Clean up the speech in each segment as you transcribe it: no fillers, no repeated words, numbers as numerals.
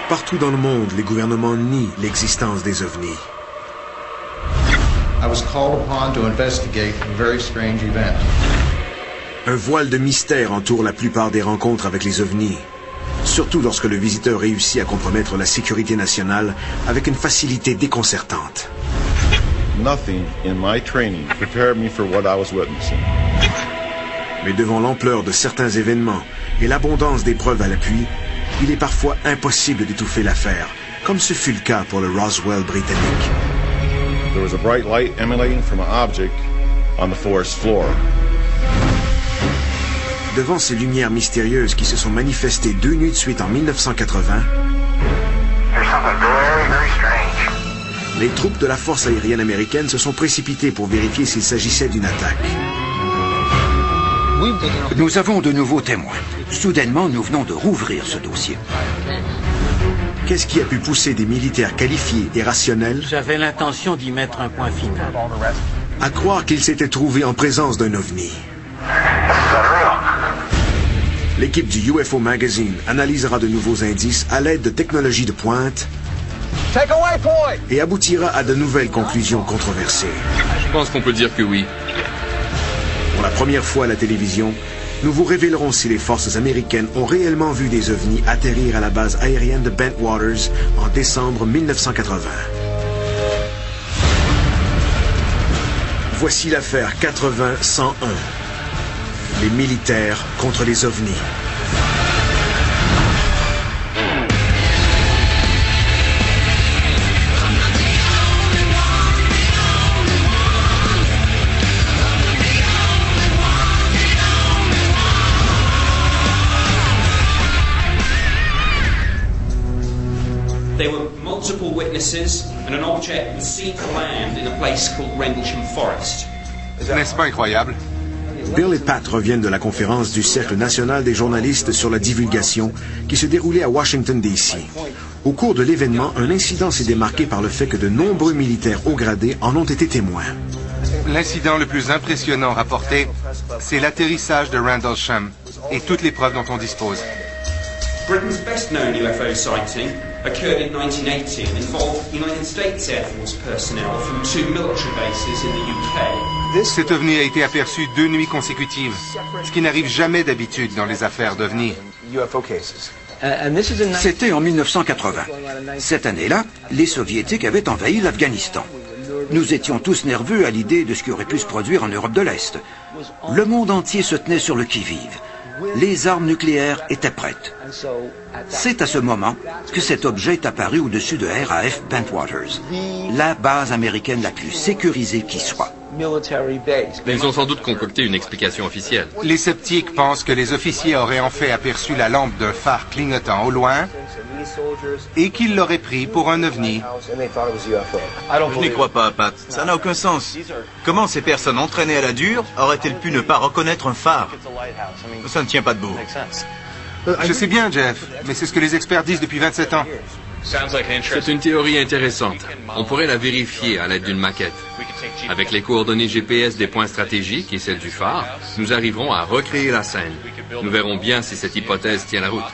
Partout dans le monde, les gouvernements nient l'existence des ovnis. I was called upon to investigate a very strange event. Un voile de mystère entoure la plupart des rencontres avec les ovnis, surtout lorsque le visiteur réussit à compromettre la sécurité nationale avec une facilité déconcertante. Nothing in my training prepared me for what I was witnessing. Mais devant l'ampleur de certains événements et l'abondance des preuves à l'appui, il est parfois impossible d'étouffer l'affaire, comme ce fut le cas pour le Roswell britannique. There was a bright light emanating from an object on the forest floor. Devant ces lumières mystérieuses qui se sont manifestées 2 nuits de suite en 1980, les troupes de la force aérienne américaine se sont précipitées pour vérifier s'il s'agissait d'une attaque. Nous avons de nouveaux témoins. Soudainement, nous venons de rouvrir ce dossier. Qu'est-ce qui a pu pousser des militaires qualifiés et rationnels J'avais l'intention d'y mettre un point final. à croire qu'ils s'étaient trouvés en présence d'un ovni? L'équipe du UFO Magazine analysera de nouveaux indices à l'aide de technologies de pointe et aboutira à de nouvelles conclusions controversées. Je pense qu'on peut dire que oui. Pour la première fois à la télévision, nous vous révélerons si les forces américaines ont réellement vu des ovnis atterrir à la base aérienne de Bentwaters en décembre 1980. Voici l'affaire 80-101. Les militaires contre les ovnis. There were multiple witnesses and an object was seen to land in a place called Rendlesham Forest. N'est-ce pas incroyable? Bill et Pat reviennent de la conférence du Cercle national des journalistes sur la divulgation qui se déroulait à Washington, D.C. Au cours de l'événement, un incident s'est démarqué par le fait que de nombreux militaires haut gradés en ont été témoins. L'incident le plus impressionnant rapporté, c'est l'atterrissage de Rendlesham et toutes les preuves dont on dispose. Britain's best-known UFO sighting occurred in 1980 and involved United States Air Force personnel from 2 military bases in the UK. Cet ovni a été aperçu 2 nuits consécutives, ce qui n'arrive jamais d'habitude dans les affaires d'ovnis. C'était en 1980. Cette année-là, les Soviétiques avaient envahi l'Afghanistan. Nous étions tous nerveux à l'idée de ce qui aurait pu se produire en Europe de l'Est. Le monde entier se tenait sur le qui-vive. Les armes nucléaires étaient prêtes. C'est à ce moment que cet objet est apparu au-dessus de RAF Bentwaters, la base américaine la plus sécurisée qui soit. Ils ont sans doute concocté une explication officielle. Les sceptiques pensent que les officiers auraient en fait aperçu la lampe d'un phare clignotant au loin et qu'ils l'auraient pris pour un ovni. Je n'y crois pas, Pat. Ça n'a aucun sens. Comment ces personnes entraînées à la dure auraient-elles pu ne pas reconnaître un phare? Ça ne tient pas debout. Je sais bien, Jeff, mais c'est ce que les experts disent depuis 27 ans. C'est une théorie intéressante. On pourrait la vérifier à l'aide d'une maquette. Avec les coordonnées GPS des points stratégiques et celles du phare, nous arriverons à recréer la scène. Nous verrons bien si cette hypothèse tient la route.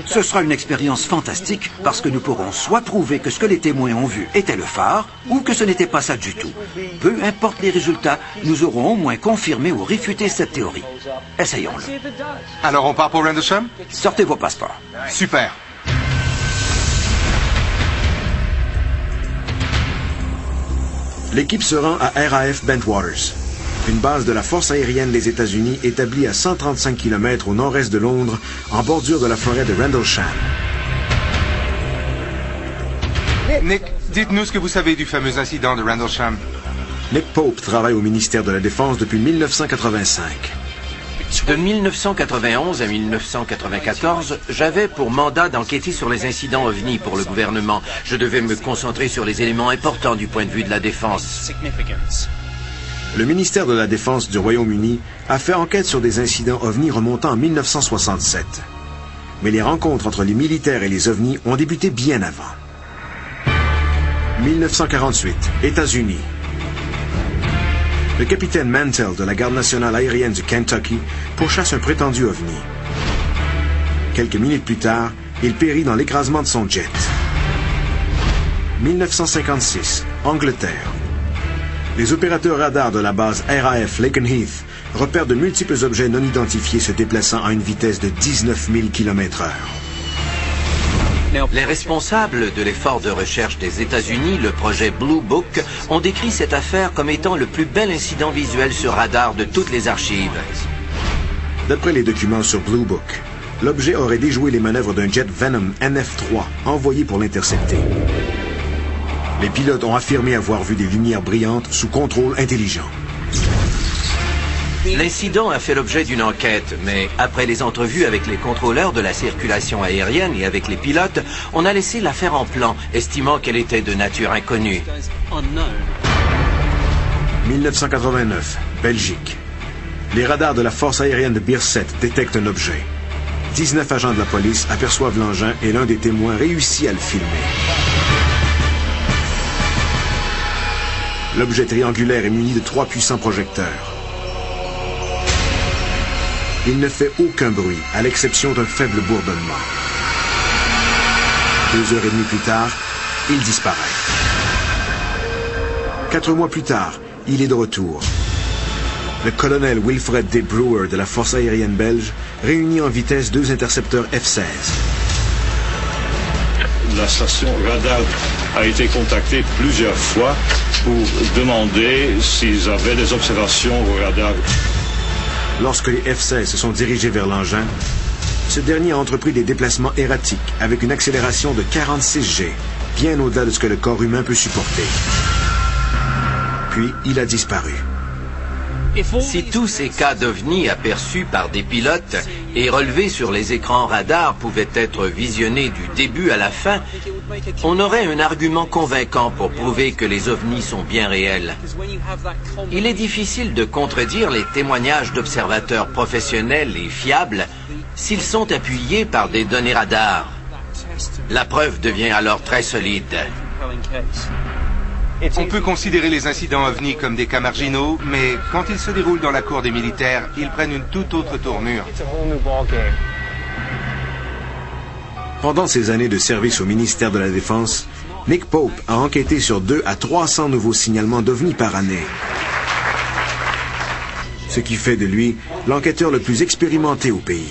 Ce sera une expérience fantastique parce que nous pourrons soit prouver que ce que les témoins ont vu était le phare ou que ce n'était pas ça du tout. Peu importe les résultats, nous aurons au moins confirmé ou réfuté cette théorie. Essayons-le. Alors on part pour Rendlesham? Sortez vos passeports. Super. L'équipe se rend à RAF Bentwaters, une base de la force aérienne des États-Unis établie à 135 km au nord-est de Londres, en bordure de la forêt de Rendlesham. Nick, dites-nous ce que vous savez du fameux incident de Rendlesham. Nick Pope travaille au ministère de la Défense depuis 1985. De 1991 à 1994, j'avais pour mandat d'enquêter sur les incidents ovnis pour le gouvernement. Je devais me concentrer sur les éléments importants du point de vue de la défense. Le ministère de la Défense du Royaume-Uni a fait enquête sur des incidents ovnis remontant en 1967. Mais les rencontres entre les militaires et les ovnis ont débuté bien avant. 1948, États-Unis. Le capitaine Mantell de la Garde nationale aérienne du Kentucky pourchasse un prétendu ovni. Quelques minutes plus tard, Il périt dans l'écrasement de son jet. 1956, Angleterre. Les opérateurs radars de la base RAF Lakenheath repèrent de multiples objets non identifiés se déplaçant à une vitesse de 19 000 km/h. Les responsables de l'effort de recherche des États-Unis, le projet Blue Book, ont décrit cette affaire comme étant le plus bel incident visuel sur radar de toutes les archives. D'après les documents sur Blue Book, l'objet aurait déjoué les manœuvres d'un jet Venom NF-3 envoyé pour l'intercepter. Les pilotes ont affirmé avoir vu des lumières brillantes sous contrôle intelligent. L'incident a fait l'objet d'une enquête, mais après les entrevues avec les contrôleurs de la circulation aérienne et avec les pilotes, on a laissé l'affaire en plan, estimant qu'elle était de nature inconnue. 1989, Belgique. Les radars de la force aérienne de Bierset détectent un objet. 19 agents de la police aperçoivent l'engin et l'un des témoins réussit à le filmer. L'objet triangulaire est muni de 3 puissants projecteurs. Il ne fait aucun bruit, à l'exception d'un faible bourdonnement. 2h30 plus tard, il disparaît. 4 mois plus tard, il est de retour. Le colonel Wilfred D. Brewer de la force aérienne belge réunit en vitesse 2 intercepteurs F-16. La station radar a été contactée plusieurs fois pour demander s'ils avaient des observations au radar. Lorsque les F-16 se sont dirigés vers l'engin, ce dernier a entrepris des déplacements erratiques avec une accélération de 46 G, bien au-delà de ce que le corps humain peut supporter. Puis, il a disparu. Si tous ces cas d'OVNI aperçus par des pilotes et relevés sur les écrans radars pouvaient être visionnés du début à la fin, on aurait un argument convaincant pour prouver que les OVNI sont bien réels. Il est difficile de contredire les témoignages d'observateurs professionnels et fiables s'ils sont appuyés par des données radars. La preuve devient alors très solide. On peut considérer les incidents OVNI comme des cas marginaux, mais quand ils se déroulent dans la cour des militaires, ils prennent une toute autre tournure. Pendant ses années de service au ministère de la Défense, Nick Pope a enquêté sur 200 à 300 nouveaux signalements d'OVNI par année. Ce qui fait de lui l'enquêteur le plus expérimenté au pays.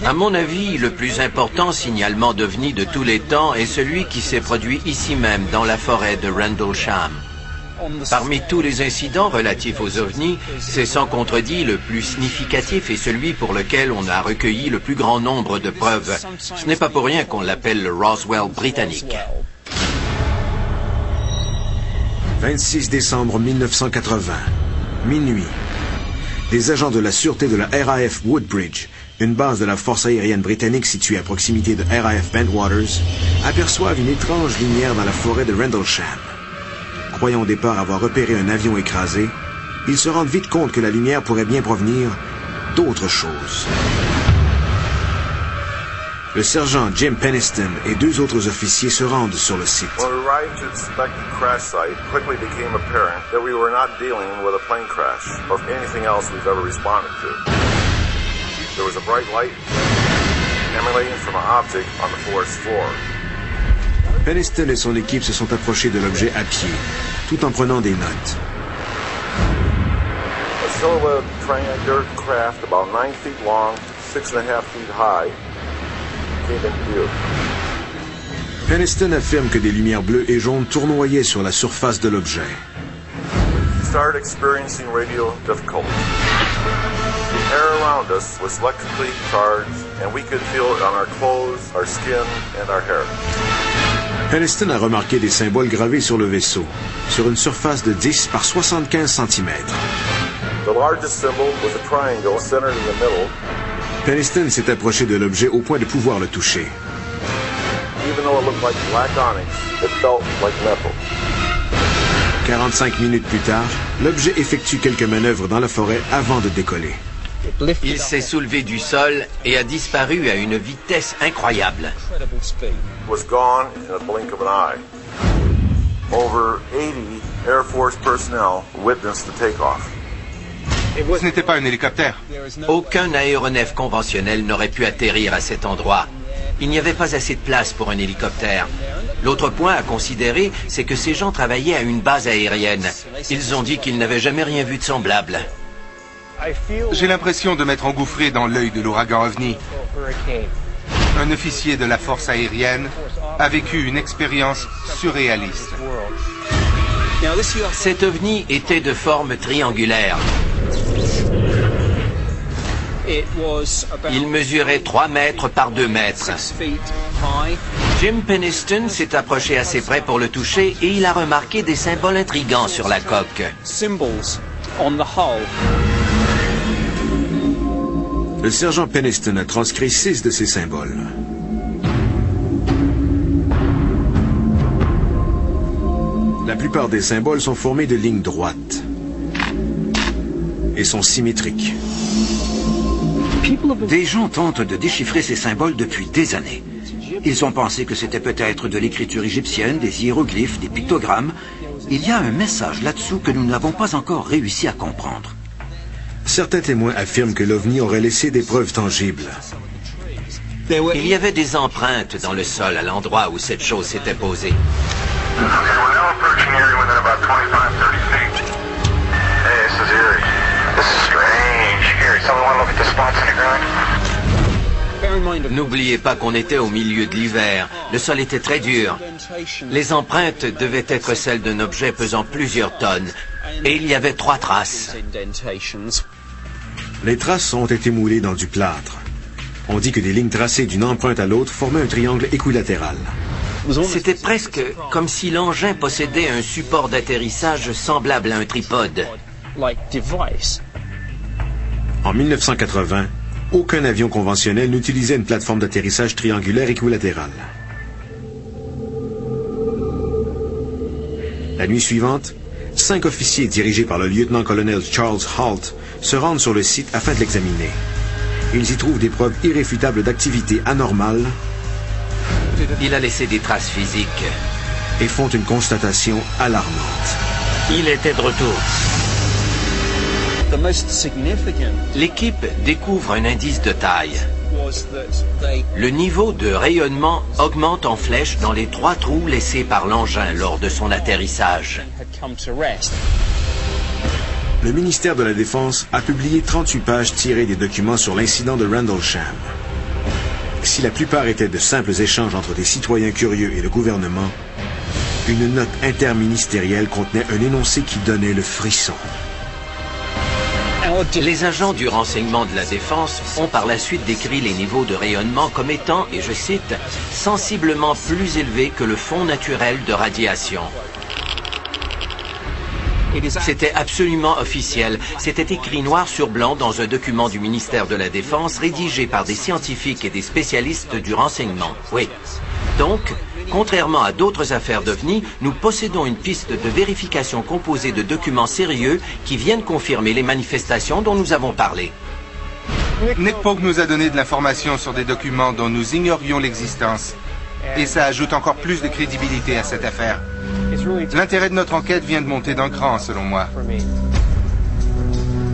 À mon avis, le plus important signalement d'OVNI de tous les temps est celui qui s'est produit ici même, dans la forêt de Rendlesham. Parmi tous les incidents relatifs aux OVNI, c'est sans contredit le plus significatif et celui pour lequel on a recueilli le plus grand nombre de preuves. Ce n'est pas pour rien qu'on l'appelle le Roswell britannique. 26 décembre 1980, minuit. Des agents de la sûreté de la RAF Woodbridge, une base de la force aérienne britannique située à proximité de RAF Bentwaters, aperçoivent une étrange lumière dans la forêt de Rendlesham. Croyant au départ avoir repéré un avion écrasé, ils se rendent vite compte que la lumière pourrait bien provenir d'autre chose. Le sergent Jim Penniston et 2 autres officiers se rendent sur le site. When we arrived to inspect the crash site, it quickly became apparent that we were not dealing with a plane crash or anything else we've ever responded to. There was a bright light emanating from an object on the forest floor. Penniston et son équipe se sont approchés de l'objet à pied, tout en prenant des notes. A silhouette triangular craft about 9 feet long, 6.5 feet high came into view. Penniston affirme que des lumières bleues et jaunes tournoyaient sur la surface de l'objet. We started experiencing radio difficulties. The air around us was electrically charged, and we could feel it on our clothes, our skin, and our hair. Penniston a remarqué des symboles gravés sur le vaisseau, sur une surface de 10 par 75 cm. The largest symbol was a triangle centered in the middle. Penniston s'est approché de l'objet au point de pouvoir le toucher. Even though it looked like black onyx, it felt like metal. 45 minutes plus tard, l'objet effectue quelques manœuvres dans la forêt avant de décoller. Il s'est soulevé du sol et a disparu à une vitesse incroyable. It was gone in a blink of an eye. Over 80 Air Force personnel witnessed the takeoff. Ce n'était pas un hélicoptère. Aucun aéronef conventionnel n'aurait pu atterrir à cet endroit. Il n'y avait pas assez de place pour un hélicoptère. L'autre point à considérer, c'est que ces gens travaillaient à une base aérienne. Ils ont dit qu'ils n'avaient jamais rien vu de semblable. J'ai l'impression de m'être engouffré dans l'œil de l'ouragan OVNI. Un officier de la force aérienne a vécu une expérience surréaliste. Cet ovni était de forme triangulaire. Il mesurait 3 mètres par 2 mètres. Jim Penniston s'est approché assez près pour le toucher et il a remarqué des symboles intrigants sur la coque. Le sergent Penniston a transcrit 6 de ces symboles. La plupart des symboles sont formés de lignes droites et sont symétriques. Des gens tentent de déchiffrer ces symboles depuis des années. Ils ont pensé que c'était peut-être de l'écriture égyptienne, des hiéroglyphes, des pictogrammes. Il y a un message là-dessous que nous n'avons pas encore réussi à comprendre. Certains témoins affirment que l'OVNI aurait laissé des preuves tangibles. Il y avait des empreintes dans le sol à l'endroit où cette chose s'était posée. N'oubliez pas qu'on était au milieu de l'hiver. Le sol était très dur. Les empreintes devaient être celles d'un objet pesant plusieurs tonnes. Et il y avait 3 traces. Les traces ont été moulées dans du plâtre. On dit que des lignes tracées d'une empreinte à l'autre formaient un triangle équilatéral. C'était presque comme si l'engin possédait un support d'atterrissage semblable à un tripode. En 1980, aucun avion conventionnel n'utilisait une plateforme d'atterrissage triangulaire équilatérale. La nuit suivante, 5 officiers dirigés par le lieutenant-colonel Charles Halt se rendent sur le site afin de l'examiner. Ils y trouvent des preuves irréfutables d'activité anormale. Il a laissé des traces physiques. Et font une constatation alarmante. Il était de retour. L'équipe découvre un indice de taille. Le niveau de rayonnement augmente en flèche dans les 3 trous laissés par l'engin lors de son atterrissage. Le ministère de la Défense a publié 38 pages tirées des documents sur l'incident de Rendlesham. Si la plupart étaient de simples échanges entre des citoyens curieux et le gouvernement, une note interministérielle contenait un énoncé qui donnait le frisson. Les agents du renseignement de la Défense ont par la suite décrit les niveaux de rayonnement comme étant, et je cite, « sensiblement plus élevés que le fond naturel de radiation ». C'était absolument officiel. C'était écrit noir sur blanc dans un document du ministère de la Défense rédigé par des scientifiques et des spécialistes du renseignement. Oui. Donc, contrairement à d'autres affaires d'OVNI, nous possédons une piste de vérification composée de documents sérieux qui viennent confirmer les manifestations dont nous avons parlé. Nick Pogue nous a donné de l'information sur des documents dont nous ignorions l'existence. Et ça ajoute encore plus de crédibilité à cette affaire. L'intérêt de notre enquête vient de monter d'un cran, selon moi.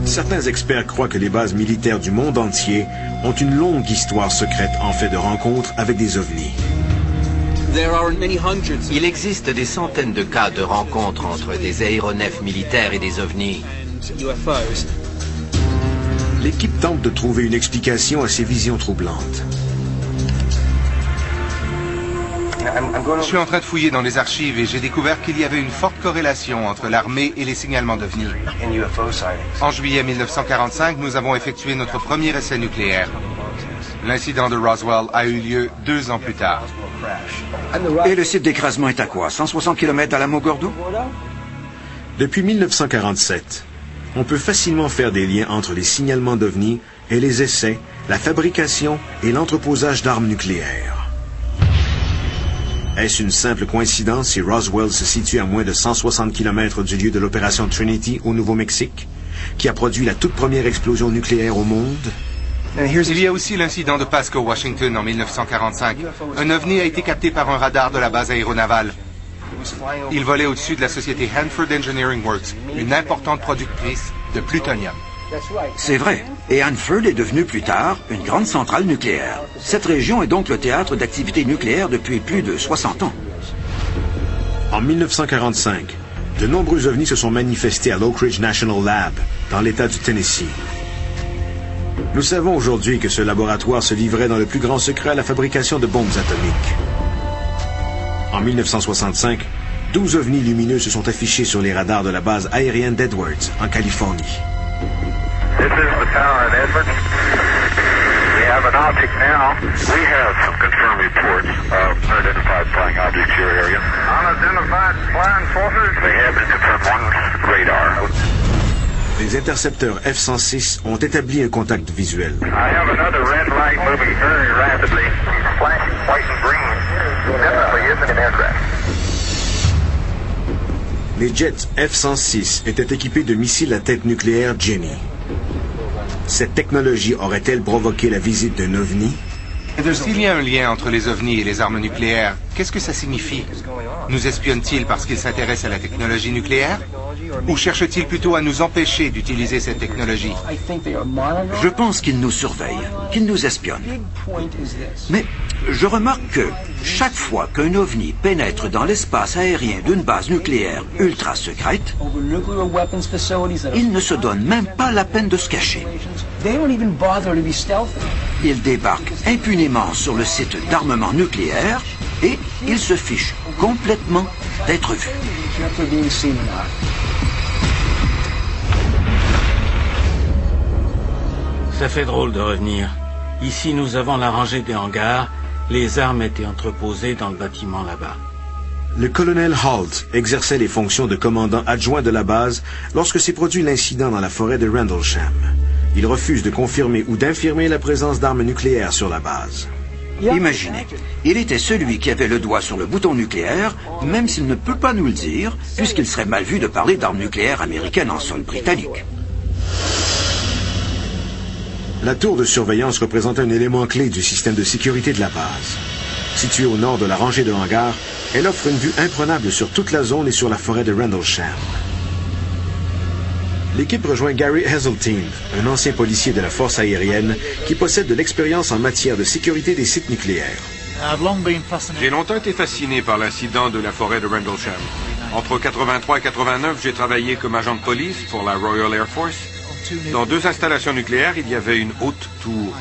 Certains experts croient que les bases militaires du monde entier ont une longue histoire secrète en fait de rencontres avec des ovnis. Il existe des centaines de cas de rencontres entre des aéronefs militaires et des ovnis. L'équipe tente de trouver une explication à ces visions troublantes. Je suis en train de fouiller dans les archives et j'ai découvert qu'il y avait une forte corrélation entre l'armée et les signalements d'OVNI. En juillet 1945, nous avons effectué notre premier essai nucléaire. L'incident de Roswell a eu lieu 2 ans plus tard. Et le site d'écrasement est à quoi? 160 km à Alamogordo? Depuis 1947, on peut facilement faire des liens entre les signalements d'OVNI et les essais, la fabrication et l'entreposage d'armes nucléaires. Est-ce une simple coïncidence si Roswell se situe à moins de 160 km du lieu de l'opération Trinity au Nouveau-Mexique, qui a produit la toute première explosion nucléaire au monde? Il y a aussi l'incident de Pasco, Washington, en 1945. Un ovni a été capté par un radar de la base aéronavale. Il volait au-dessus de la société Hanford Engineering Works, une importante productrice de plutonium. C'est vrai, et Hanford est devenu plus tard une grande centrale nucléaire. Cette région est donc le théâtre d'activités nucléaires depuis plus de 60 ans. En 1945, de nombreux ovnis se sont manifestés à l'Oak Ridge National Lab, dans l'État du Tennessee. Nous savons aujourd'hui que ce laboratoire se livrait dans le plus grand secret à la fabrication de bombes atomiques. En 1965, 12 ovnis lumineux se sont affichés sur les radars de la base aérienne d'Edwards, en Californie. This is the tower at Edwards. We have an object now. We have some confirmed reports of unidentified flying objects in your area. Unidentified flying saucers? They have been confirmed on radar. Les intercepteurs F-106 ont établi un contact visuel. I have another red light moving very rapidly. Flashing white and green. Definitely isn't an aircraft. Les jets F-106 étaient équipés de missiles à tête nucléaire Jenny. Cette technologie aurait-elle provoqué la visite d'un ovni? S'il y a un lien entre les ovnis et les armes nucléaires, qu'est-ce que ça signifie? Nous espionnent-ils parce qu'ils s'intéressent à la technologie nucléaire? Ou cherchent-ils plutôt à nous empêcher d'utiliser cette technologie? Je pense qu'ils nous surveillent, qu'ils nous espionnent. Mais je remarque que chaque fois qu'un ovni pénètre dans l'espace aérien d'une base nucléaire ultra secrète, il ne se donne même pas la peine de se cacher. Il débarque impunément sur le site d'armement nucléaire et il se fiche complètement d'être vu. Ça fait drôle de revenir. Ici, nous avons la rangée des hangars. Les armes étaient entreposées dans le bâtiment là-bas. Le colonel Halt exerçait les fonctions de commandant adjoint de la base lorsque s'est produit l'incident dans la forêt de Rendlesham. Il refuse de confirmer ou d'infirmer la présence d'armes nucléaires sur la base. Imaginez, il était celui qui avait le doigt sur le bouton nucléaire, même s'il ne peut pas nous le dire, puisqu'il serait mal vu de parler d'armes nucléaires américaines en sol britannique. La tour de surveillance représente un élément clé du système de sécurité de la base. Située au nord de la rangée de hangars, elle offre une vue imprenable sur toute la zone et sur la forêt de Rendlesham. L'équipe rejoint Gary Hazeltine, un ancien policier de la force aérienne qui possède de l'expérience en matière de sécurité des sites nucléaires. J'ai longtemps été fasciné par l'incident de la forêt de Rendlesham. Entre 83 et 89, j'ai travaillé comme agent de police pour la Royal Air Force. Dans 2 installations nucléaires, il y avait une haute tour.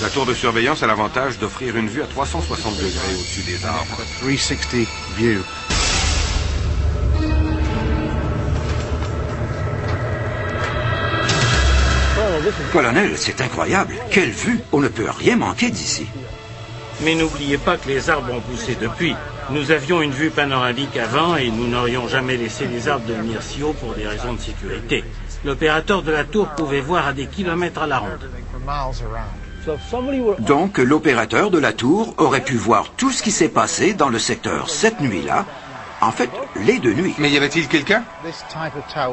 La tour de surveillance a l'avantage d'offrir une vue à 360 degrés au-dessus des arbres. Colonel, c'est incroyable. Quelle vue! On ne peut rien manquer d'ici. Mais n'oubliez pas que les arbres ont poussé depuis. Nous avions une vue panoramique avant et nous n'aurions jamais laissé les arbres devenir si hauts pour des raisons de sécurité. L'opérateur de la tour pouvait voir à des kilomètres à la ronde. Donc, l'opérateur de la tour aurait pu voir tout ce qui s'est passé dans le secteur cette nuit-là. En fait, les 2 nuits. Mais y avait-il quelqu'un?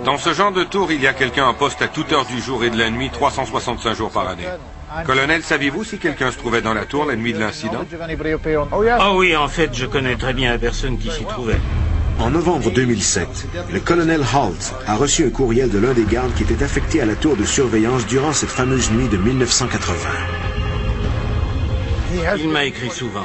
Dans ce genre de tour, il y a quelqu'un en poste à toute heure du jour et de la nuit, 365 jours par année. Colonel, saviez-vous si quelqu'un se trouvait dans la tour la nuit de l'incident? Ah oui, en fait, je connais très bien la personne qui s'y trouvait. En novembre 2007, le colonel Halt a reçu un courriel de l'un des gardes qui était affecté à la tour de surveillance durant cette fameuse nuit de 1980. Il m'a écrit souvent.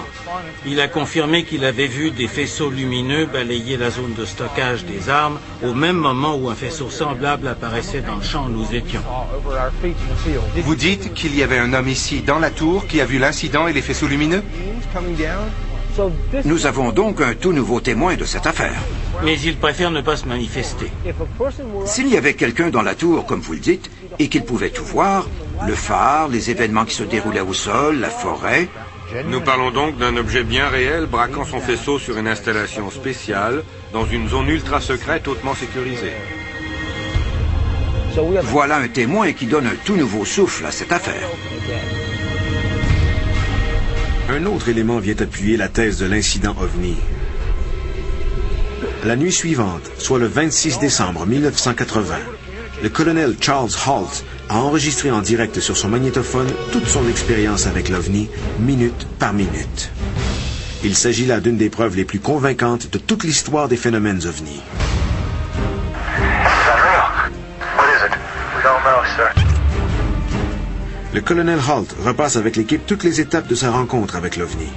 Il a confirmé qu'il avait vu des faisceaux lumineux balayer la zone de stockage des armes au même moment où un faisceau semblable apparaissait dans le champ où nous étions. Vous dites qu'il y avait un homme ici dans la tour qui a vu l'incident et les faisceaux lumineux? Nous avons donc un tout nouveau témoin de cette affaire. Mais il préfère ne pas se manifester. S'il y avait quelqu'un dans la tour, comme vous le dites, et qu'il pouvait tout voir, le phare, les événements qui se déroulaient au sol, la forêt... Nous parlons donc d'un objet bien réel braquant son faisceau sur une installation spéciale dans une zone ultra secrète hautement sécurisée. Voilà un témoin qui donne un tout nouveau souffle à cette affaire. Un autre élément vient appuyer la thèse de l'incident OVNI. La nuit suivante, soit le 26 décembre 1980, le colonel Charles Halt a enregistré en direct sur son magnétophone toute son expérience avec l'OVNI, minute par minute. Il s'agit là d'une des preuves les plus convaincantes de toute l'histoire des phénomènes OVNI. What is it? We don't know, sir. Le colonel Holt repasse avec l'équipe toutes les étapes de sa rencontre avec l'OVNI.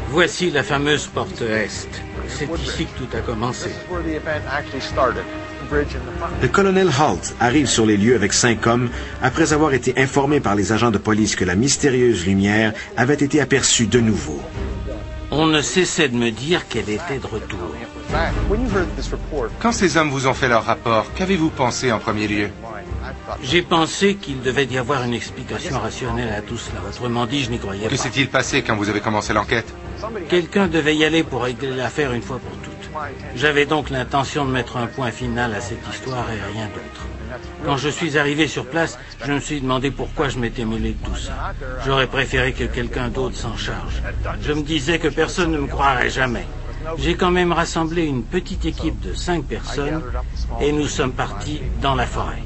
Voici la fameuse porte Est. C'est ici que tout a commencé. Le colonel Holt arrive sur les lieux avec 5 hommes après avoir été informé par les agents de police que la mystérieuse lumière avait été aperçue de nouveau. On ne cessait de me dire qu'elle était de retour. Quand ces hommes vous ont fait leur rapport, qu'avez-vous pensé en premier lieu? J'ai pensé qu'il devait y avoir une explication rationnelle à tout cela. Autrement dit, je n'y croyais pas. Que s'est-il passé quand vous avez commencé l'enquête? Quelqu'un devait y aller pour régler l'affaire une fois pour toutes. J'avais donc l'intention de mettre un point final à cette histoire et rien d'autre. Quand je suis arrivé sur place, je me suis demandé pourquoi je m'étais mêlé de tout ça. J'aurais préféré que quelqu'un d'autre s'en charge. Je me disais que personne ne me croirait jamais. J'ai quand même rassemblé une petite équipe de 5 personnes et nous sommes partis dans la forêt.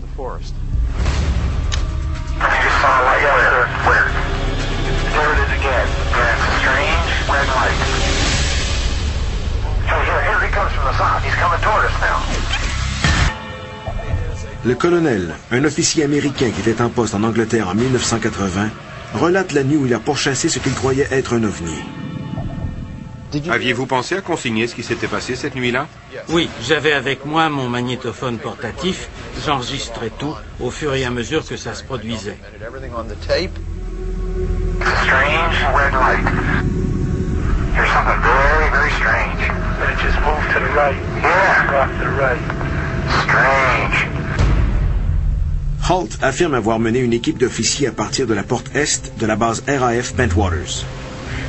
Le colonel, un officier américain qui était en poste en Angleterre en 1980, relate la nuit où il a pourchassé ce qu'il croyait être un ovni. Aviez-vous pensé à consigner ce qui s'était passé cette nuit-là? Oui, j'avais avec moi mon magnétophone portatif. J'enregistrais tout au fur et à mesure que ça se produisait. Holt affirme avoir mené une équipe d'officiers à partir de la porte Est de la base RAF Bentwaters.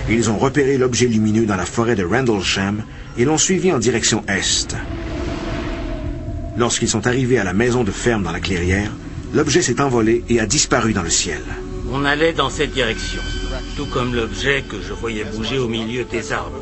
Ils ont repéré l'objet lumineux dans la forêt de Rendlesham et l'ont suivi en direction Est. Lorsqu'ils sont arrivés à la maison de ferme dans la clairière, l'objet s'est envolé et a disparu dans le ciel. On allait dans cette direction, tout comme l'objet que je voyais bouger au milieu des arbres.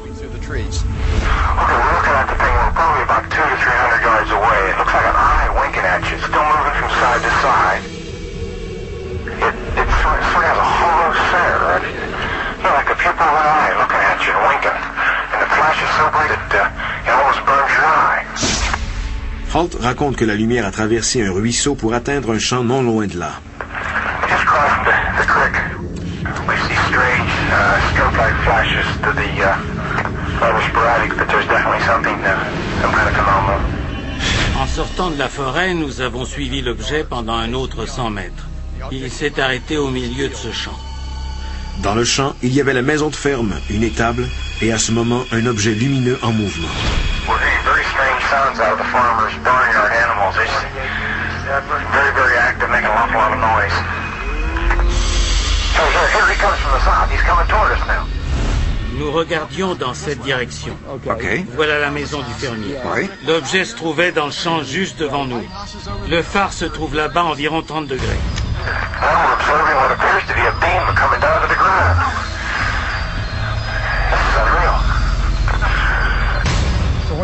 Holt raconte que la lumière a traversé un ruisseau pour atteindre un champ non loin de là. En sortant de la forêt, nous avons suivi l'objet pendant un autre 100 mètres. Il s'est arrêté au milieu de ce champ. Dans le champ, il y avait la maison de ferme, une étable, et à ce moment, un objet lumineux en mouvement. Nous regardions dans cette direction. OK. Voilà la maison du fermier. Oui. L'objet se trouvait dans le champ juste devant nous. Le phare se trouve là-bas à environ 30 degrés.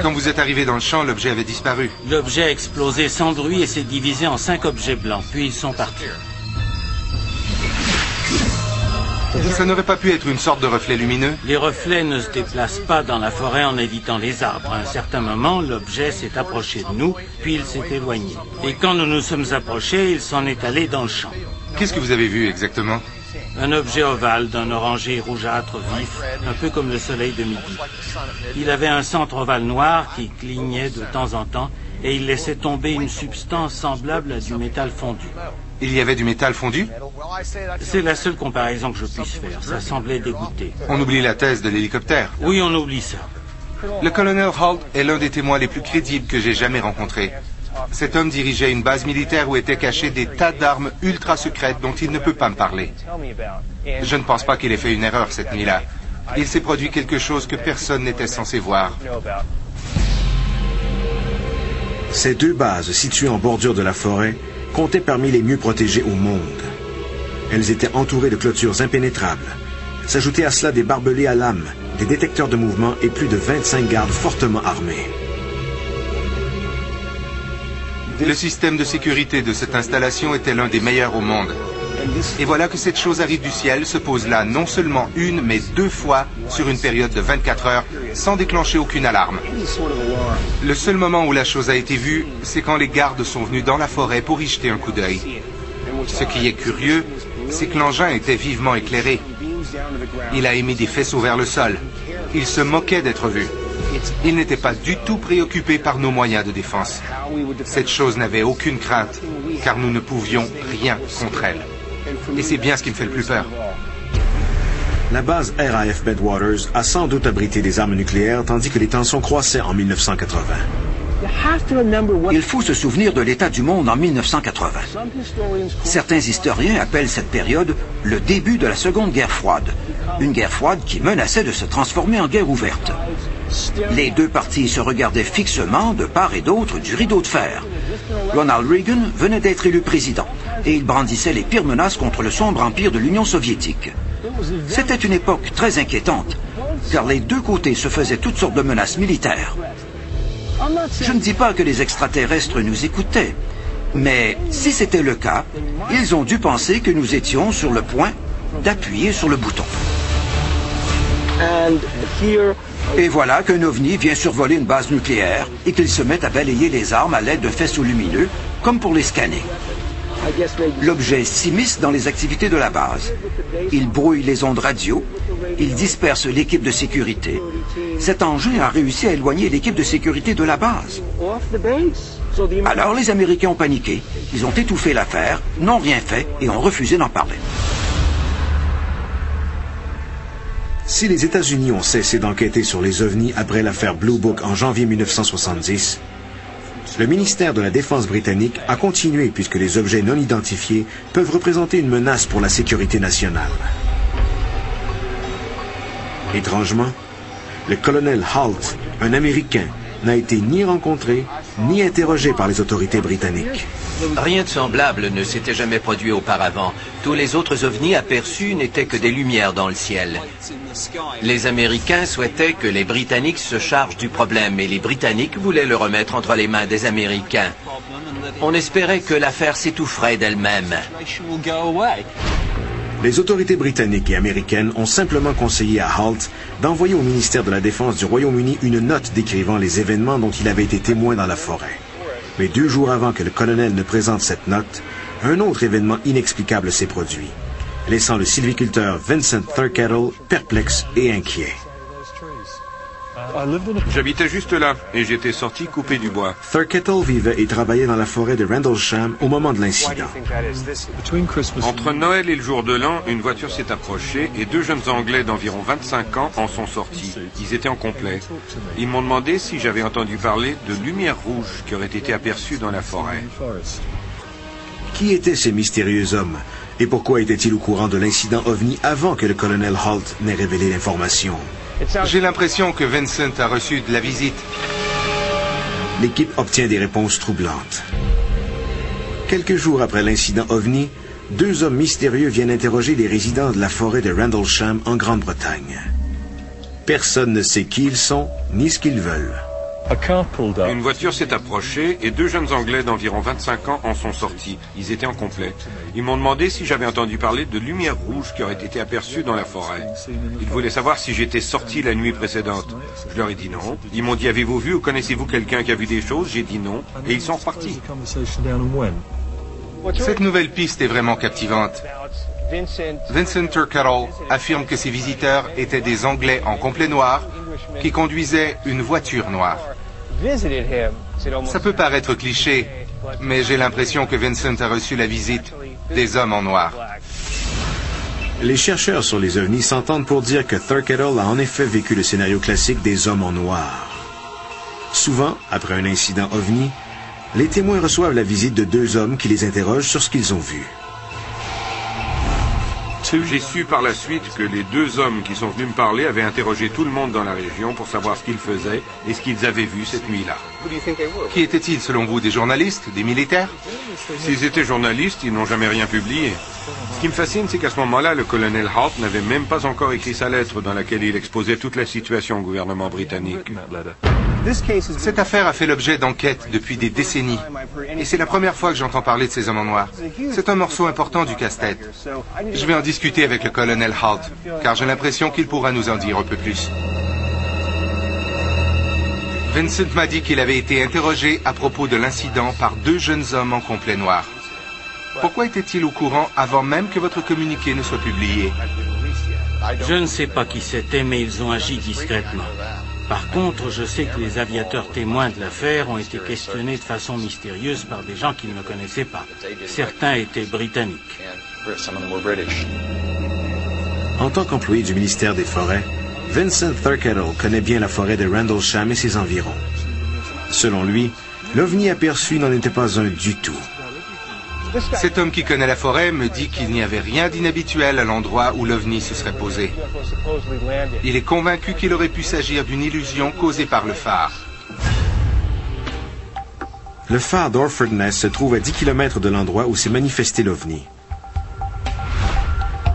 Quand vous êtes arrivé dans le champ, l'objet avait disparu. L'objet a explosé sans bruit et s'est divisé en 5 objets blancs, puis ils sont partis. Ça n'aurait pas pu être une sorte de reflet lumineux? Les reflets ne se déplacent pas dans la forêt en évitant les arbres. À un certain moment, l'objet s'est approché de nous, puis il s'est éloigné. Et quand nous nous sommes approchés, il s'en est allé dans le champ. Qu'est-ce que vous avez vu exactement? Un objet ovale d'un orangé rougeâtre vif, un peu comme le soleil de midi. Il avait un centre ovale noir qui clignait de temps en temps et il laissait tomber une substance semblable à du métal fondu. Il y avait du métal fondu? C'est la seule comparaison que je puisse faire. Ça semblait dégoûté. On oublie la thèse de l'hélicoptère. Oui, on oublie ça. Le colonel Holt est l'un des témoins les plus crédibles que j'ai jamais rencontrés. Cet homme dirigeait une base militaire où étaient cachés des tas d'armes ultra secrètes dont il ne peut pas me parler. Je ne pense pas qu'il ait fait une erreur cette nuit-là. Il s'est produit quelque chose que personne n'était censé voir. Ces 2 bases, situées en bordure de la forêt, comptaient parmi les mieux protégées au monde. Elles étaient entourées de clôtures impénétrables. S'ajoutaient à cela des barbelés à lames, des détecteurs de mouvement et plus de 25 gardes fortement armés. Le système de sécurité de cette installation était l'un des meilleurs au monde. Et voilà que cette chose arrive du ciel, se pose là non seulement une, mais 2 fois sur une période de 24 heures, sans déclencher aucune alarme. Le seul moment où la chose a été vue, c'est quand les gardes sont venus dans la forêt pour y jeter un coup d'œil. Ce qui est curieux, c'est que l'engin était vivement éclairé. Il a émis des faisceaux vers le sol. Il se moquait d'être vu. Il n'était pas du tout préoccupé par nos moyens de défense. Cette chose n'avait aucune crainte, car nous ne pouvions rien contre elle. Et c'est bien ce qui me fait le plus peur. La base RAF Bedwaters a sans doute abrité des armes nucléaires tandis que les tensions croissaient en 1980. Il faut se souvenir de l'état du monde en 1980. Certains historiens appellent cette période le début de la Seconde Guerre froide, une guerre froide qui menaçait de se transformer en guerre ouverte. Les deux parties se regardaient fixement de part et d'autre du rideau de fer. Ronald Reagan venait d'être élu président et il brandissait les pires menaces contre le sombre empire de l'Union soviétique. C'était une époque très inquiétante, car les deux côtés se faisaient toutes sortes de menaces militaires. Je ne dis pas que les extraterrestres nous écoutaient, mais si c'était le cas, ils ont dû penser que nous étions sur le point d'appuyer sur le bouton. Et voilà qu'un ovni vient survoler une base nucléaire et qu'il se met à balayer les armes à l'aide d'un faisceau lumineux, comme pour les scanner. L'objet s'immisce dans les activités de la base. Il brouille les ondes radio, il disperse l'équipe de sécurité. Cet engin a réussi à éloigner l'équipe de sécurité de la base. Alors les Américains ont paniqué, ils ont étouffé l'affaire, n'ont rien fait et ont refusé d'en parler. Si les États-Unis ont cessé d'enquêter sur les ovnis après l'affaire Blue Book en janvier 1970, le ministère de la Défense britannique a continué puisque les objets non identifiés peuvent représenter une menace pour la sécurité nationale. Étrangement, le colonel Halt, un Américain, n'a été ni rencontré ni interrogé par les autorités britanniques. Rien de semblable ne s'était jamais produit auparavant. Tous les autres ovnis aperçus n'étaient que des lumières dans le ciel. Les Américains souhaitaient que les Britanniques se chargent du problème et les Britanniques voulaient le remettre entre les mains des Américains. On espérait que l'affaire s'étoufferait d'elle-même. Les autorités britanniques et américaines ont simplement conseillé à Halt d'envoyer au ministère de la Défense du Royaume-Uni une note décrivant les événements dont il avait été témoin dans la forêt. Mais 2 jours avant que le colonel ne présente cette note, un autre événement inexplicable s'est produit, laissant le sylviculteur Vincent Thurkettle perplexe et inquiet. J'habitais juste là et j'étais sorti couper du bois. Thurkettle vivait et travaillait dans la forêt de Rendlesham au moment de l'incident. Entre Noël et le jour de l'an, une voiture s'est approchée et 2 jeunes Anglais d'environ 25 ans en sont sortis. Ils étaient en complet. Ils m'ont demandé si j'avais entendu parler de lumières rouges qui auraient été aperçues dans la forêt. Qui étaient ces mystérieux hommes et pourquoi étaient-ils au courant de l'incident OVNI avant que le colonel Halt n'ait révélé l'information? J'ai l'impression que Vincent a reçu de la visite. L'équipe obtient des réponses troublantes. Quelques jours après l'incident OVNI, 2 hommes mystérieux viennent interroger les résidents de la forêt de Rendlesham en Grande-Bretagne. Personne ne sait qui ils sont, ni ce qu'ils veulent. Une voiture s'est approchée et 2 jeunes Anglais d'environ 25 ans en sont sortis. Ils étaient en complet. Ils m'ont demandé si j'avais entendu parler de lumières rouges qui auraient été aperçues dans la forêt. Ils voulaient savoir si j'étais sorti la nuit précédente. Je leur ai dit non. Ils m'ont dit, avez-vous vu ou connaissez-vous quelqu'un qui a vu des choses? J'ai dit non. Et ils sont repartis. Cette nouvelle piste est vraiment captivante. Vincent Thurkettle affirme que ses visiteurs étaient des Anglais en complet noir qui conduisaient une voiture noire. Ça peut paraître cliché, mais j'ai l'impression que Vincent a reçu la visite des hommes en noir. Les chercheurs sur les ovnis s'entendent pour dire que Thurkettle a en effet vécu le scénario classique des hommes en noir. Souvent, après un incident OVNI, les témoins reçoivent la visite de 2 hommes qui les interrogent sur ce qu'ils ont vu. J'ai su par la suite que les 2 hommes qui sont venus me parler avaient interrogé tout le monde dans la région pour savoir ce qu'ils faisaient et ce qu'ils avaient vu cette nuit-là. Qui étaient-ils selon vous? Des journalistes? Des militaires? S'ils étaient journalistes, ils n'ont jamais rien publié. Ce qui me fascine, c'est qu'à ce moment-là, le colonel Halt n'avait même pas encore écrit sa lettre dans laquelle il exposait toute la situation au gouvernement britannique. Cette affaire a fait l'objet d'enquêtes depuis des décennies. Et c'est la première fois que j'entends parler de ces hommes en noir. C'est un morceau important du casse-tête. Je vais en discuter avec le colonel Halt, car j'ai l'impression qu'il pourra nous en dire un peu plus. Vincent m'a dit qu'il avait été interrogé à propos de l'incident par 2 jeunes hommes en complet noir. Pourquoi était-il au courant avant même que votre communiqué ne soit publié? Je ne sais pas qui c'était, mais ils ont agi discrètement. Par contre, je sais que les aviateurs témoins de l'affaire ont été questionnés de façon mystérieuse par des gens qu'ils ne connaissaient pas. Certains étaient britanniques. En tant qu'employé du ministère des Forêts, Vincent Thurkettle connaît bien la forêt de Rendlesham et ses environs. Selon lui, l'OVNI aperçu n'en était pas un du tout. Cet homme qui connaît la forêt me dit qu'il n'y avait rien d'inhabituel à l'endroit où l'OVNI se serait posé. Il est convaincu qu'il aurait pu s'agir d'une illusion causée par le phare. Le phare d'Orford Ness se trouve à 10 km de l'endroit où s'est manifesté l'OVNI.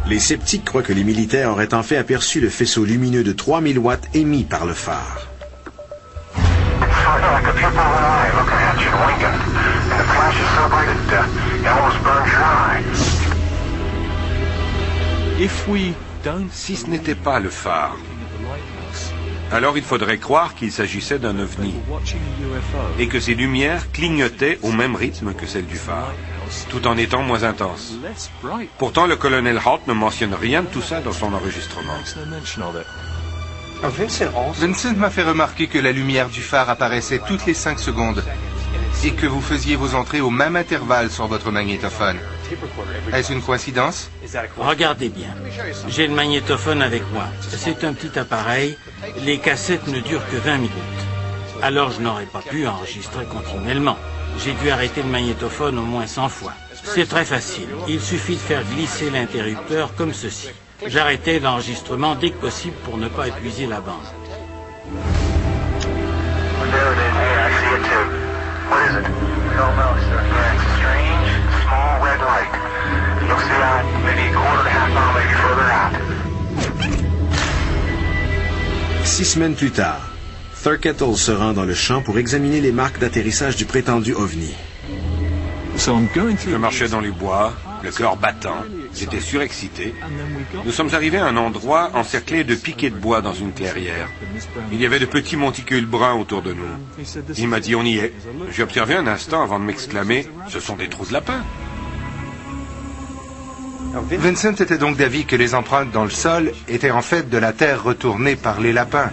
Les sceptiques croient que les militaires auraient en fait aperçu le faisceau lumineux de 3000 watts émis par le phare. Si ce n'était pas le phare, alors il faudrait croire qu'il s'agissait d'un ovni et que ces lumières clignotaient au même rythme que celles du phare, tout en étant moins intenses. Pourtant, le colonel Halt ne mentionne rien de tout ça dans son enregistrement. Vincent m'a fait remarquer que la lumière du phare apparaissait toutes les 5 secondes et que vous faisiez vos entrées au même intervalle sur votre magnétophone. Est-ce une coïncidence? Regardez bien. J'ai le magnétophone avec moi. C'est un petit appareil. Les cassettes ne durent que 20 minutes. Alors je n'aurais pas pu enregistrer continuellement. J'ai dû arrêter le magnétophone au moins 100 fois. C'est très facile. Il suffit de faire glisser l'interrupteur comme ceci. J'arrêtais l'enregistrement dès que possible pour ne pas épuiser la bande. Six semaines plus tard, Thurkettle se rend dans le champ pour examiner les marques d'atterrissage du prétendu OVNI. Je marchais dans les bois, le cœur battant, j'étais surexcité. Nous sommes arrivés à un endroit encerclé de piquets de bois dans une clairière. Il y avait de petits monticules bruns autour de nous. Il m'a dit, on y est. J'ai observé un instant avant de m'exclamer, ce sont des trous de lapin. Vincent était donc d'avis que les empreintes dans le sol étaient en fait de la terre retournée par les lapins.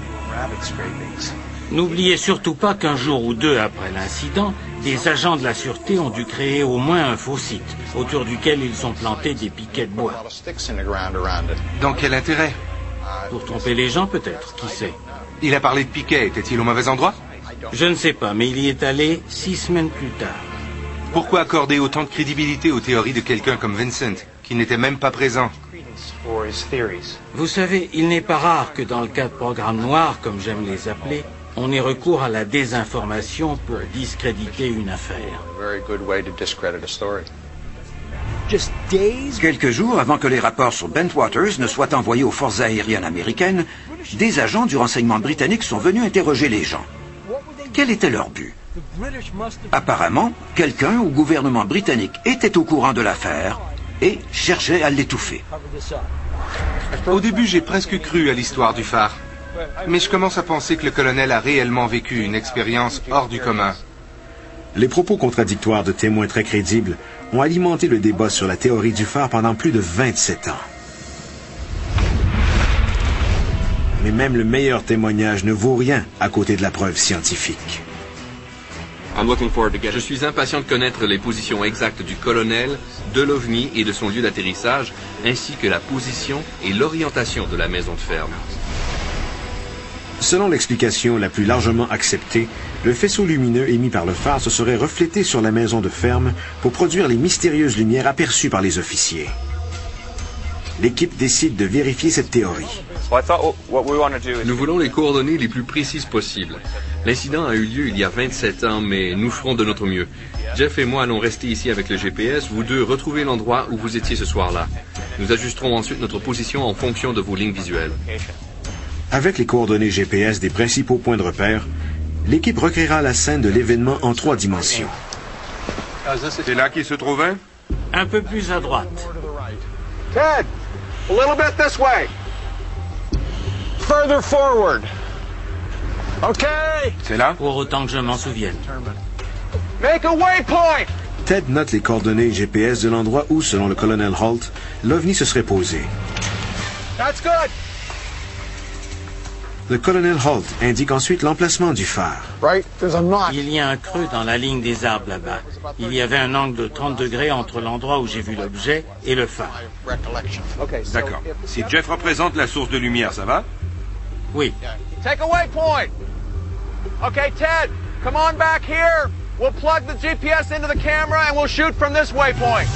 N'oubliez surtout pas qu'un jour ou deux après l'incident, des agents de la sûreté ont dû créer au moins un faux site, autour duquel ils ont planté des piquets de bois. Dans quel intérêt? Pour tromper les gens peut-être, qui sait. Il a parlé de piquets, était-il au mauvais endroit? Je ne sais pas, mais il y est allé 6 semaines plus tard. Pourquoi accorder autant de crédibilité aux théories de quelqu'un comme Vincent, qui n'était même pas présent? Vous savez, il n'est pas rare que dans le cas de programmes noirs, comme j'aime les appeler, on ait recours à la désinformation pour discréditer une affaire. Quelques jours avant que les rapports sur Bentwaters ne soient envoyés aux forces aériennes américaines, des agents du renseignement britannique sont venus interroger les gens. Quel était leur but? Apparemment, quelqu'un au gouvernement britannique était au courant de l'affaire et cherchait à l'étouffer. Au début, j'ai presque cru à l'histoire du phare. Mais je commence à penser que le colonel a réellement vécu une expérience hors du commun. Les propos contradictoires de témoins très crédibles ont alimenté le débat sur la théorie du phare pendant plus de 27 ans. Mais même le meilleur témoignage ne vaut rien à côté de la preuve scientifique. Je suis impatient de connaître les positions exactes du colonel, de l'OVNI et de son lieu d'atterrissage, ainsi que la position et l'orientation de la maison de ferme. Selon l'explication la plus largement acceptée, le faisceau lumineux émis par le phare se serait reflété sur la maison de ferme pour produire les mystérieuses lumières aperçues par les officiers. L'équipe décide de vérifier cette théorie. Nous voulons les coordonnées les plus précises possibles. L'incident a eu lieu il y a 27 ans, mais nous ferons de notre mieux. Jeff et moi allons rester ici avec le GPS, vous deux retrouvez l'endroit où vous étiez ce soir-là. Nous ajusterons ensuite notre position en fonction de vos lignes visuelles. Avec les coordonnées GPS des principaux points de repère, l'équipe recréera la scène de l'événement en 3 dimensions. C'est là qu'il se trouvait? Un peu plus à droite. Ted, a little bit this way. Further forward. OK. C'est là? Pour autant que je m'en souvienne. Make a waypoint. Ted note les coordonnées GPS de l'endroit où, selon le colonel Holt, l'OVNI se serait posé. That's good. Le colonel Holt indique ensuite l'emplacement du phare. Right, there's a knot. Il y a un creux dans la ligne des arbres là-bas. Il y avait un angle de 30 degrés entre l'endroit où j'ai vu l'objet et le phare. D'accord. Si Jeff représente la source de lumière, ça va? Oui. Take a waypoint. Okay, Ted, come on back here. We'll plug the GPS into the camera and we'll shoot from this waypoint.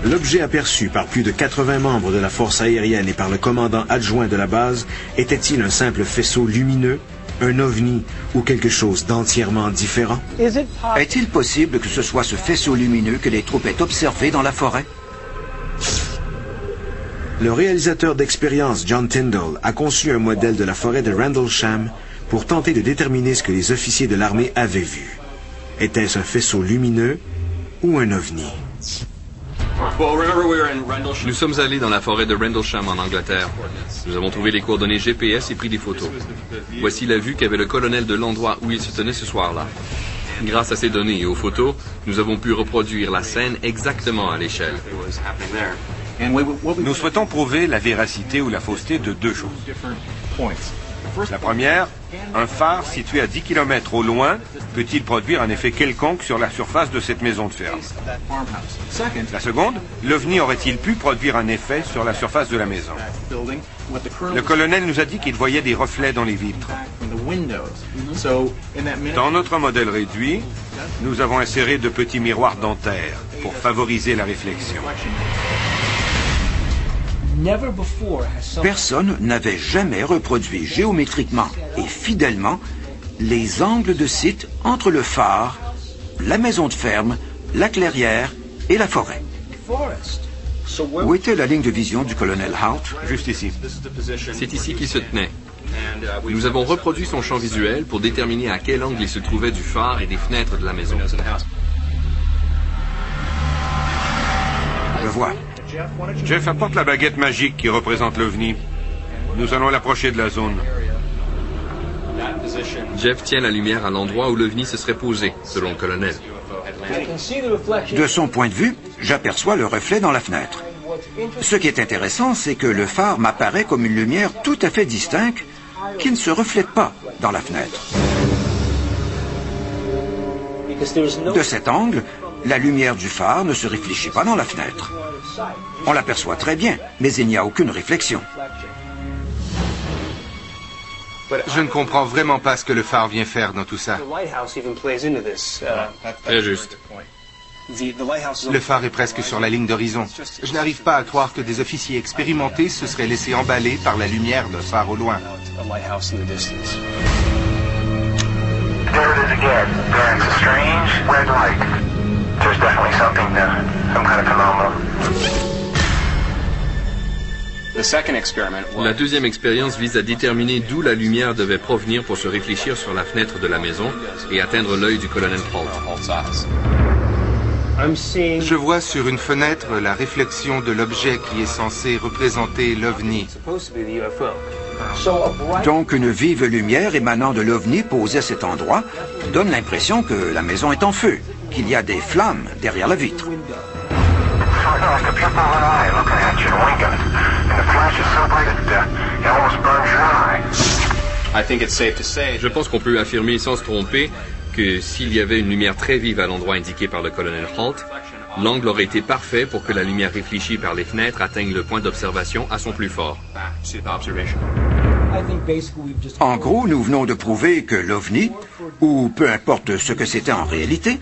L'objet aperçu par plus de 80 membres de la force aérienne et par le commandant adjoint de la base était-il un simple faisceau lumineux, un ovni ou quelque chose d'entièrement différent? Est-il possible que ce soit ce faisceau lumineux que les troupes aient observé dans la forêt? Le réalisateur d'expérience John Tyndall a conçu un modèle de la forêt de Rendlesham pour tenter de déterminer ce que les officiers de l'armée avaient vu. Était-ce un faisceau lumineux ou un ovni? Nous sommes allés dans la forêt de Rendlesham en Angleterre. Nous avons trouvé les coordonnées GPS et pris des photos. Voici la vue qu'avait le colonel de l'endroit où il se tenait ce soir-là. Grâce à ces données et aux photos, nous avons pu reproduire la scène exactement à l'échelle. Nous souhaitons prouver la véracité ou la fausseté de deux choses. La première, un phare situé à 10 km au loin peut-il produire un effet quelconque sur la surface de cette maison de ferme? La seconde, l'OVNI aurait-il pu produire un effet sur la surface de la maison? Le colonel nous a dit qu'il voyait des reflets dans les vitres. Dans notre modèle réduit, nous avons inséré de petits miroirs dentaires pour favoriser la réflexion. Personne n'avait jamais reproduit géométriquement et fidèlement les angles de site entre le phare, la maison de ferme, la clairière et la forêt. Où était la ligne de vision du colonel Holt? Juste ici. C'est ici qu'il se tenait. Nous avons reproduit son champ visuel pour déterminer à quel angle il se trouvait du phare et des fenêtres de la maison. Le vois. Jeff, apporte la baguette magique qui représente l'OVNI. Nous allons l'approcher de la zone. Jeff tient la lumière à l'endroit où l'OVNI se serait posé, selon le colonel. De son point de vue, j'aperçois le reflet dans la fenêtre. Ce qui est intéressant, c'est que le phare m'apparaît comme une lumière tout à fait distincte qui ne se reflète pas dans la fenêtre. De cet angle, la lumière du phare ne se réfléchit pas dans la fenêtre. On l'aperçoit très bien, mais il n'y a aucune réflexion. Je ne comprends vraiment pas ce que le phare vient faire dans tout ça. Très juste. Le phare est presque sur la ligne d'horizon. Je n'arrive pas à croire que des officiers expérimentés se seraient laissés emballer par la lumière d'un phare au loin. There it is again. There's a strange red light. There's definitely something there. Some kind of phenomenon. La deuxième expérience vise à déterminer d'où la lumière devait provenir pour se réfléchir sur la fenêtre de la maison et atteindre l'œil du colonel Holt. Je vois sur une fenêtre la réflexion de l'objet qui est censé représenter l'OVNI. Donc une vive lumière émanant de l'OVNI posée à cet endroit donne l'impression que la maison est en feu, qu'il y a des flammes derrière la vitre. Je pense qu'on peut affirmer sans se tromper que s'il y avait une lumière très vive à l'endroit indiqué par le colonel Holt, l'angle aurait été parfait pour que la lumière réfléchie par les fenêtres atteigne le point d'observation à son plus fort. En gros, nous venons de prouver que l'OVNI, ou peu importe ce que c'était en réalité,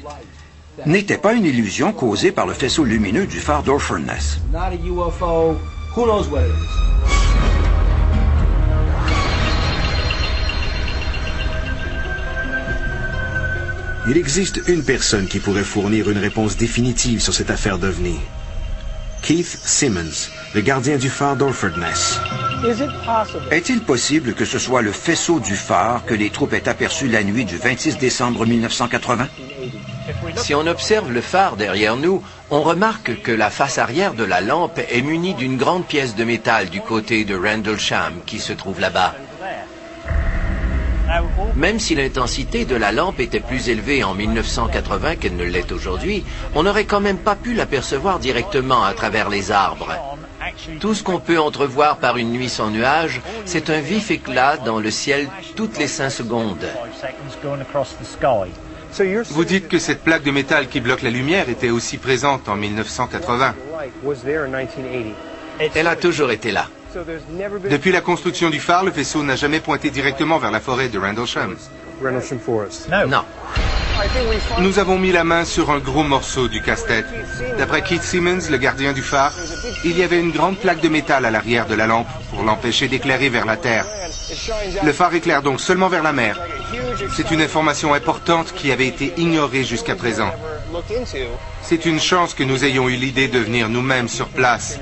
n'était pas une illusion causée par le faisceau lumineux du phare d'Orfordness. Il existe une personne qui pourrait fournir une réponse définitive sur cette affaire d'OVNI. Keith Simmons, le gardien du phare d'Orfordness. Est-il possible que ce soit le faisceau du phare que les troupes aient aperçu la nuit du 26 décembre 1980? Si on observe le phare derrière nous, on remarque que la face arrière de la lampe est munie d'une grande pièce de métal du côté de Rendlesham qui se trouve là-bas. Même si l'intensité de la lampe était plus élevée en 1980 qu'elle ne l'est aujourd'hui, on n'aurait quand même pas pu l'apercevoir directement à travers les arbres. Tout ce qu'on peut entrevoir par une nuit sans nuages, c'est un vif éclat dans le ciel toutes les 5 secondes. Vous dites que cette plaque de métal qui bloque la lumière était aussi présente en 1980. Elle a toujours été là. Depuis la construction du phare, le vaisseau n'a jamais pointé directement vers la forêt de Rendlesham. Non. Nous avons mis la main sur un gros morceau du casse-tête. D'après Keith Simmons, le gardien du phare, il y avait une grande plaque de métal à l'arrière de la lampe pour l'empêcher d'éclairer vers la Terre. Le phare éclaire donc seulement vers la mer. C'est une information importante qui avait été ignorée jusqu'à présent. C'est une chance que nous ayons eu l'idée de venir nous-mêmes sur place.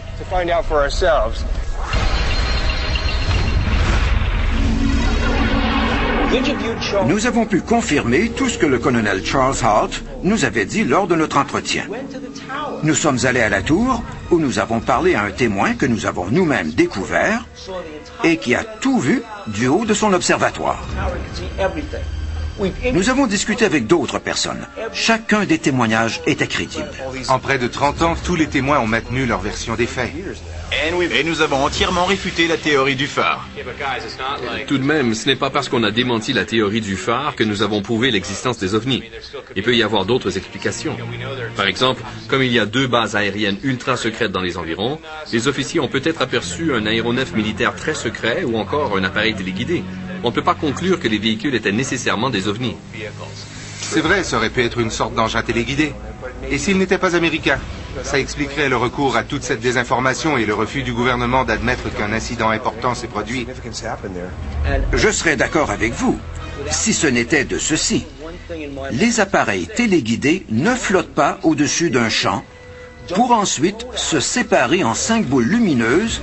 Nous avons pu confirmer tout ce que le colonel Charles Halt nous avait dit lors de notre entretien. Nous sommes allés à la tour où nous avons parlé à un témoin que nous avons nous-mêmes découvert et qui a tout vu du haut de son observatoire. Nous avons discuté avec d'autres personnes. Chacun des témoignages était crédible. En près de 30 ans, tous les témoins ont maintenu leur version des faits. Et nous avons entièrement réfuté la théorie du phare. Tout de même, ce n'est pas parce qu'on a démenti la théorie du phare que nous avons prouvé l'existence des ovnis. Il peut y avoir d'autres explications. Par exemple, comme il y a 2 bases aériennes ultra secrètes dans les environs, les officiers ont peut-être aperçu un aéronef militaire très secret ou encore un appareil téléguidé. On ne peut pas conclure que les véhicules étaient nécessairement des ovnis. C'est vrai, ça aurait pu être une sorte d'engin téléguidé. Et s'il n'était pas américain? Ça expliquerait le recours à toute cette désinformation et le refus du gouvernement d'admettre qu'un incident important s'est produit. Je serais d'accord avec vous, si ce n'était de ceci. Les appareils téléguidés ne flottent pas au-dessus d'un champ pour ensuite se séparer en 5 boules lumineuses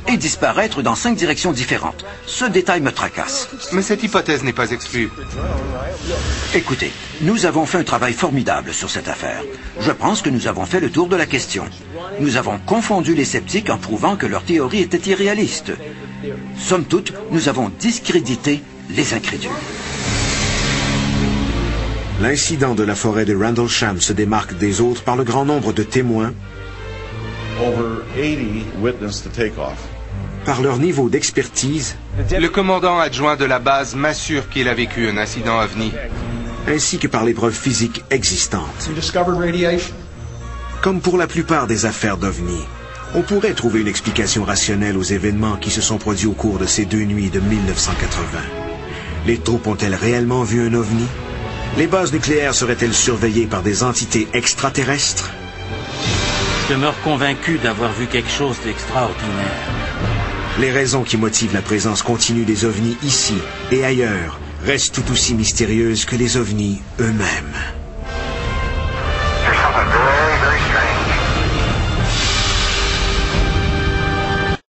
et disparaître dans 5 directions différentes. Ce détail me tracasse. Mais cette hypothèse n'est pas exclue. Écoutez, nous avons fait un travail formidable sur cette affaire. Je pense que nous avons fait le tour de la question. Nous avons confondu les sceptiques en prouvant que leur théorie était irréaliste. Somme toute, nous avons discrédité les incrédules. L'incident de la forêt de Rendlesham se démarque des autres par le grand nombre de témoins, par leur niveau d'expertise, le commandant adjoint de la base m'assure qu'il a vécu un incident ovni, ainsi que par les preuves physiques existantes. Comme pour la plupart des affaires d'ovnis, on pourrait trouver une explication rationnelle aux événements qui se sont produits au cours de ces 2 nuits de 1980. Les troupes ont-elles réellement vu un ovni? Les bases nucléaires seraient-elles surveillées par des entités extraterrestres? Je demeure convaincu d'avoir vu quelque chose d'extraordinaire. Les raisons qui motivent la présence continue des ovnis ici et ailleurs restent tout aussi mystérieuses que les ovnis eux-mêmes.